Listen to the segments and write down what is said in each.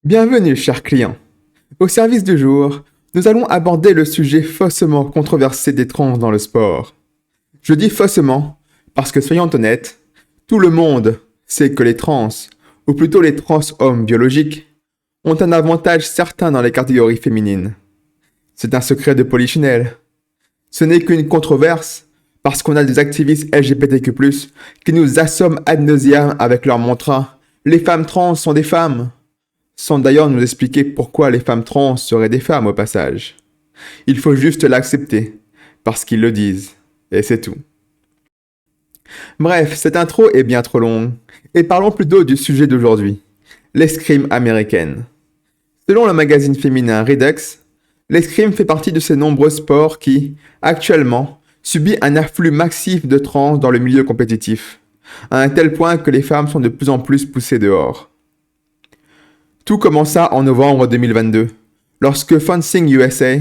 Bienvenue, chers clients. Au service du jour, nous allons aborder le sujet faussement controversé des trans dans le sport. Je dis faussement parce que, soyons honnêtes, tout le monde sait que les trans, ou plutôt les trans hommes biologiques, ont un avantage certain dans les catégories féminines. C'est un secret de polichinelle. Ce n'est qu'une controverse parce qu'on a des activistes LGBTQ+, qui nous assomment ad nauseam avec leur mantra « Les femmes trans sont des femmes », sans d'ailleurs nous expliquer pourquoi les femmes trans seraient des femmes au passage. Il faut juste l'accepter, parce qu'ils le disent, et c'est tout. Bref, cette intro est bien trop longue, et parlons plutôt du sujet d'aujourd'hui, l'escrime américaine. Selon le magazine féminin Redux, l'escrime fait partie de ces nombreux sports qui, actuellement, subit un afflux massif de trans dans le milieu compétitif, à un tel point que les femmes sont de plus en plus poussées dehors. Tout commença en novembre 2022, lorsque Fencing USA,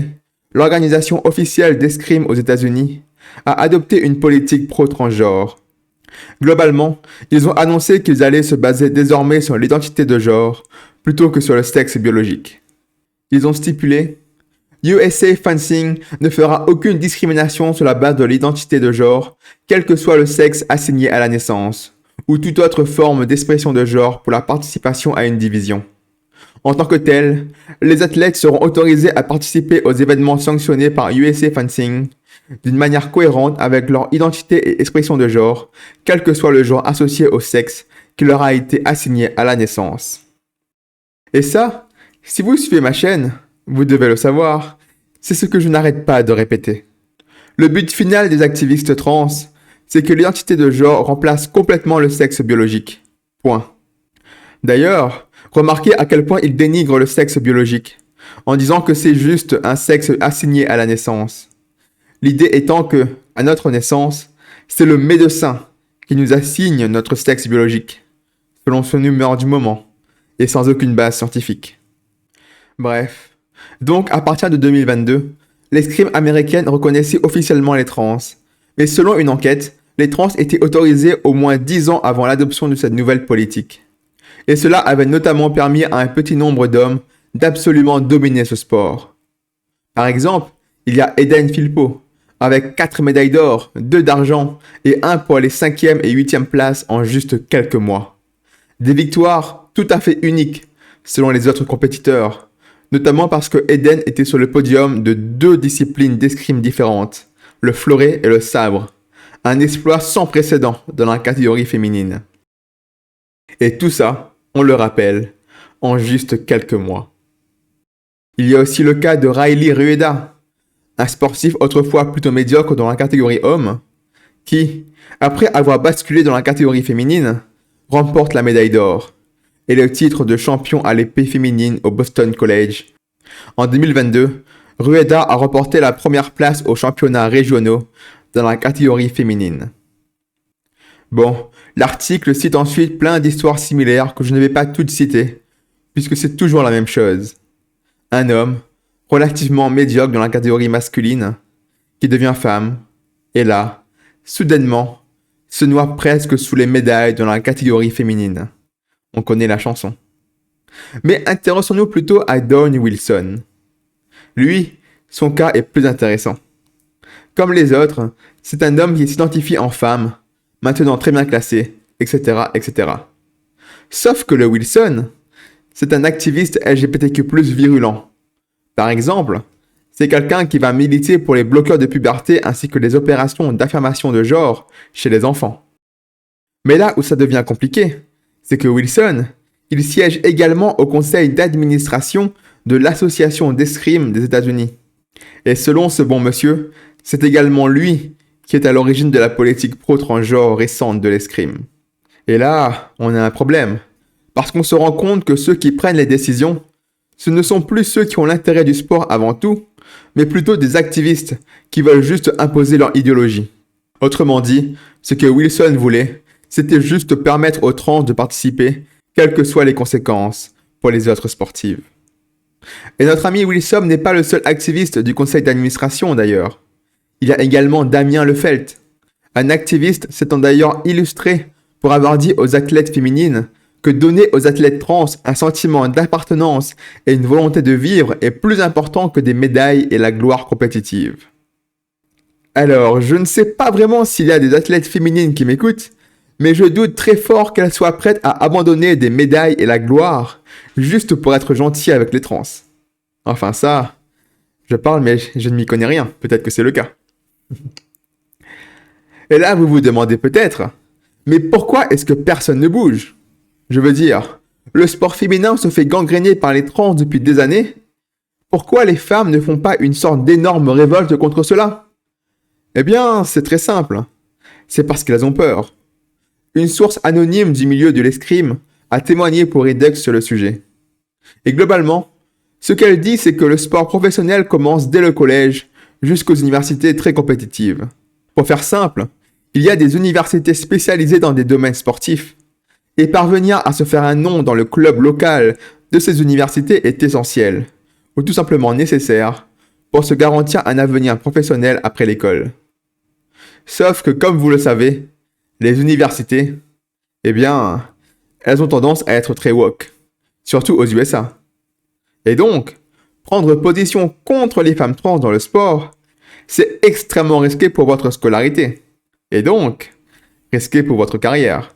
l'organisation officielle d'escrime aux États-Unis, a adopté une politique pro-transgenre. Globalement, ils ont annoncé qu'ils allaient se baser désormais sur l'identité de genre plutôt que sur le sexe biologique. Ils ont stipulé USA Fencing ne fera aucune discrimination sur la base de l'identité de genre, quel que soit le sexe assigné à la naissance, ou toute autre forme d'expression de genre pour la participation à une division. En tant que tel, les athlètes seront autorisés à participer aux événements sanctionnés par USA Fencing d'une manière cohérente avec leur identité et expression de genre, quel que soit le genre associé au sexe qui leur a été assigné à la naissance. Et ça, si vous suivez ma chaîne, vous devez le savoir, c'est ce que je n'arrête pas de répéter. Le but final des activistes trans, c'est que l'identité de genre remplace complètement le sexe biologique. Point. D'ailleurs, remarquez à quel point ils dénigrent le sexe biologique, en disant que c'est juste un sexe assigné à la naissance. L'idée étant que, à notre naissance, c'est le médecin qui nous assigne notre sexe biologique, selon son humeur du moment, et sans aucune base scientifique. Bref, donc à partir de 2022, l'escrime américaine reconnaissait officiellement les trans, mais selon une enquête, les trans étaient autorisés au moins 10 ans avant l'adoption de cette nouvelle politique. Et cela avait notamment permis à un petit nombre d'hommes d'absolument dominer ce sport. Par exemple, il y a Eden Philpott, avec 4 médailles d'or, 2 d'argent et 1 pour les 5e et 8e places en juste quelques mois. Des victoires tout à fait uniques selon les autres compétiteurs, notamment parce que Eden était sur le podium de 2 disciplines d'escrime différentes, le fleuret et le sabre, un exploit sans précédent dans la catégorie féminine. Et tout ça, on le rappelle, en juste quelques mois. Il y a aussi le cas de Riley Rueda, un sportif autrefois plutôt médiocre dans la catégorie homme, qui, après avoir basculé dans la catégorie féminine, remporte la médaille d'or et le titre de champion à l'épée féminine au Boston College. En 2022, Rueda a remporté la première place aux championnats régionaux dans la catégorie féminine. Bon, l'article cite ensuite plein d'histoires similaires que je ne vais pas toutes citer, puisque c'est toujours la même chose. Un homme, relativement médiocre dans la catégorie masculine, qui devient femme, et là, soudainement, se noie presque sous les médailles dans la catégorie féminine. On connaît la chanson. Mais intéressons-nous plutôt à Dawn Wilson. Lui, son cas est plus intéressant. Comme les autres, c'est un homme qui s'identifie en femme, maintenant très bien classé, etc., etc. Sauf que le Wilson, c'est un activiste LGBTQ+ virulent. Par exemple, c'est quelqu'un qui va militer pour les bloqueurs de puberté ainsi que les opérations d'affirmation de genre chez les enfants. Mais là où ça devient compliqué, c'est que Wilson, il siège également au conseil d'administration de l'Association d'escrime des États-Unis. Et selon ce bon monsieur, c'est également lui qui est à l'origine de la politique pro-transgenre récente de l'escrime. Et là, on a un problème. Parce qu'on se rend compte que ceux qui prennent les décisions, ce ne sont plus ceux qui ont l'intérêt du sport avant tout, mais plutôt des activistes qui veulent juste imposer leur idéologie. Autrement dit, ce que Wilson voulait, c'était juste permettre aux trans de participer, quelles que soient les conséquences pour les autres sportives. Et notre ami Wilson n'est pas le seul activiste du conseil d'administration d'ailleurs. Il y a également Damien Lefelt, un activiste s'étant d'ailleurs illustré pour avoir dit aux athlètes féminines que donner aux athlètes trans un sentiment d'appartenance et une volonté de vivre est plus important que des médailles et la gloire compétitive. Alors, je ne sais pas vraiment s'il y a des athlètes féminines qui m'écoutent, mais je doute très fort qu'elles soient prêtes à abandonner des médailles et la gloire juste pour être gentilles avec les trans. Enfin ça, je parle mais je ne m'y connais rien, peut-être que c'est le cas. Et là, vous vous demandez peut-être, mais pourquoi est-ce que personne ne bouge? Je veux dire, le sport féminin se fait gangréner par les trans depuis des années. Pourquoi les femmes ne font pas une sorte d'énorme révolte contre cela? Eh bien, c'est très simple. C'est parce qu'elles ont peur. Une source anonyme du milieu de l'escrime a témoigné pour Redux sur le sujet. Et globalement, ce qu'elle dit, c'est que le sport professionnel commence dès le collège jusqu'aux universités très compétitives. Pour faire simple, il y a des universités spécialisées dans des domaines sportifs. Et parvenir à se faire un nom dans le club local de ces universités est essentiel, ou tout simplement nécessaire, pour se garantir un avenir professionnel après l'école. Sauf que, comme vous le savez, les universités, eh bien, elles ont tendance à être très woke, surtout aux USA. Et donc, prendre position contre les femmes trans dans le sport, c'est extrêmement risqué pour votre scolarité. Et donc, risqué pour votre carrière.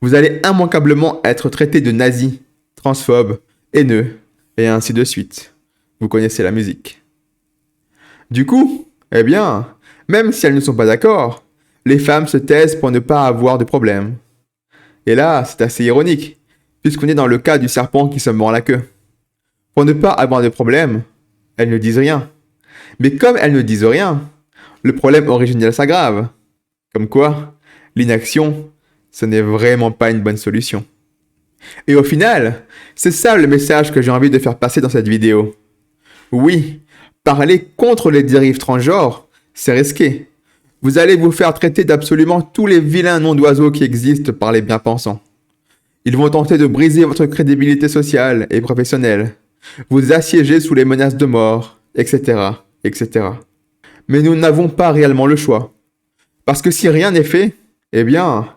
Vous allez immanquablement être traité de nazi, transphobe, haineux, et ainsi de suite. Vous connaissez la musique. Du coup, eh bien, même si elles ne sont pas d'accord, les femmes se taisent pour ne pas avoir de problème. Et là, c'est assez ironique, puisqu'on est dans le cas du serpent qui se mord la queue. Pour ne pas avoir de problème, elles ne disent rien. Mais comme elles ne disent rien, le problème originel s'aggrave. Comme quoi, l'inaction, ce n'est vraiment pas une bonne solution. Et au final, c'est ça le message que j'ai envie de faire passer dans cette vidéo. Oui, parler contre les dérives transgenres, c'est risqué. Vous allez vous faire traiter d'absolument tous les vilains noms d'oiseaux qui existent par les bien-pensants. Ils vont tenter de briser votre crédibilité sociale et professionnelle, vous assiéger sous les menaces de mort, etc., etc. Mais nous n'avons pas réellement le choix. Parce que si rien n'est fait, eh bien,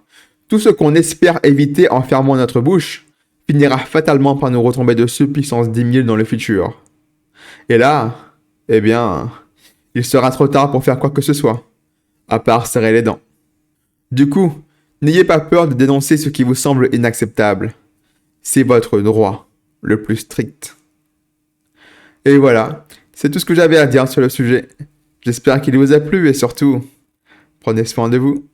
tout ce qu'on espère éviter en fermant notre bouche finira fatalement par nous retomber dessus puissance 10 000 dans le futur. Et là, eh bien, il sera trop tard pour faire quoi que ce soit, à part serrer les dents. Du coup, n'ayez pas peur de dénoncer ce qui vous semble inacceptable. C'est votre droit, le plus strict. Et voilà, c'est tout ce que j'avais à dire sur le sujet. J'espère qu'il vous a plu et surtout, prenez soin de vous.